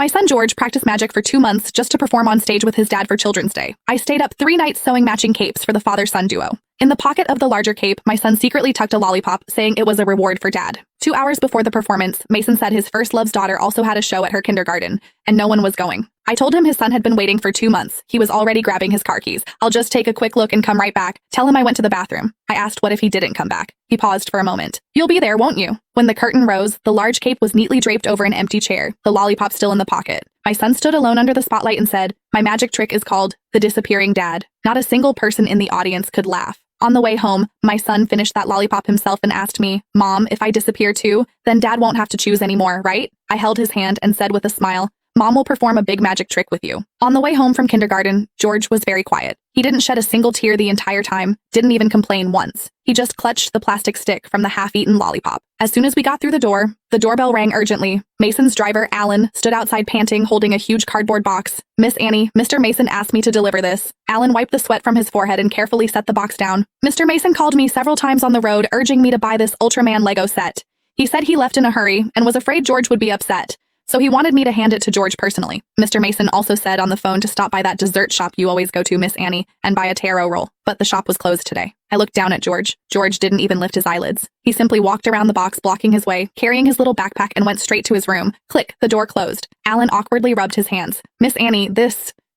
My son George practiced magic for 2 months just to perform on stage with his dad for Children's Day. I stayed up 3 nights sewing matching capes for the father-son duo. In the pocket of the larger cape, my son secretly tucked a lollipop, saying it was a reward for dad. 2 hours before the performance, Mason said his first love's daughter also had a show at her kindergarten, and no one was going. I told him his son had been waiting for 2 months. He was already grabbing his car keys. I'll just take a quick look and come right back. Tell him I went to the bathroom. I asked what if he didn't come back. He paused for a moment. You'll be there, won't you? When the curtain rose, the large cape was neatly draped over an empty chair, the lollipop still in the pocket. My son stood alone under the spotlight and said, "My magic trick is called the disappearing dad." Not a single person in the audience could laugh. On the way home, my son finished that lollipop himself and asked me, "Mom, if I disappear too, then dad won't have to choose anymore, right?" I held his hand and said with a smile, "Mom will perform a big magic trick with you." On the way home from kindergarten, George was very quiet. He didn't shed a single tear the entire time, didn't even complain once. He just clutched the plastic stick from the half-eaten lollipop. As soon as we got through the doorbell rang urgently. Mason's driver, Alan, stood outside panting, holding a huge cardboard box. "Miss Annie, Mr. Mason asked me to deliver this." Alan wiped the sweat from his forehead and carefully set the box down. "Mr. Mason called me several times on the road, urging me to buy this Ultraman Lego set. He said he left in a hurry and was afraid George would be upset. So he wanted me to hand it to George personally. Mr. Mason also said on the phone to stop by that dessert shop you always go to, Miss Annie, and buy a taro roll. But the shop was closed today." I looked down at George. George didn't even lift his eyelids. He simply walked around the box, blocking his way, carrying his little backpack, and went straight to his room. Click, the door closed. Alan awkwardly rubbed his hands. "Miss Annie,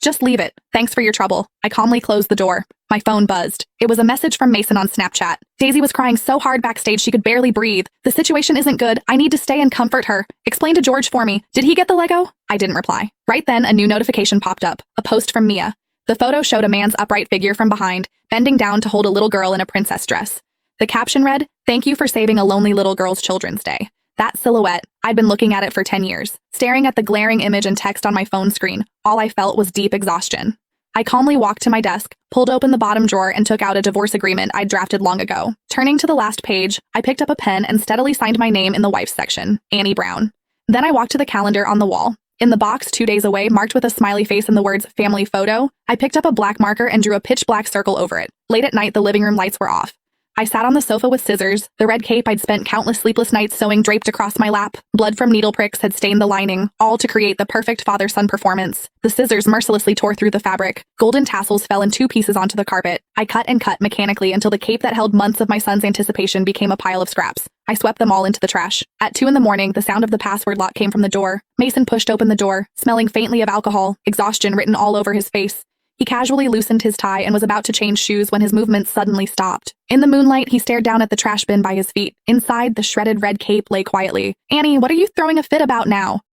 just leave it. Thanks for your trouble." I calmly closed the door. My phone buzzed. It was a message from Mason on Snapchat. "Daisy was crying so hard backstage she could barely breathe. The situation isn't good. I need to stay and comfort her. Explain to George for me. Did he get the Lego?" I didn't reply. Right then, a new notification popped up. A post from Mia. The photo showed a man's upright figure from behind, bending down to hold a little girl in a princess dress. The caption read, "Thank you for saving a lonely little girl's Children's Day." That silhouette, I'd been looking at it for 10 years. Staring at the glaring image and text on my phone screen, all I felt was deep exhaustion. I calmly walked to my desk, pulled open the bottom drawer, and took out a divorce agreement I'd drafted long ago. Turning to the last page, I picked up a pen and steadily signed my name in the wife's section, Annie Brown. Then I walked to the calendar on the wall. In the box 2 days away, marked with a smiley face and the words family photo, I picked up a black marker and drew a pitch black circle over it. Late at night, the living room lights were off. I sat on the sofa with scissors, the red cape I'd spent countless sleepless nights sewing draped across my lap. Blood from needle pricks had stained the lining, all to create the perfect father-son performance. The scissors mercilessly tore through the fabric. Golden tassels fell in 2 pieces onto the carpet. I cut and cut mechanically until the cape that held months of my son's anticipation became a pile of scraps. I swept them all into the trash. At 2 a.m, the sound of the password lock came from the door. Mason pushed open the door, smelling faintly of alcohol, exhaustion written all over his face. He casually loosened his tie and was about to change shoes when his movements suddenly stopped. In the moonlight, he stared down at the trash bin by his feet. Inside, the shredded red cape lay quietly. "Annie, what are you throwing a fit about now?"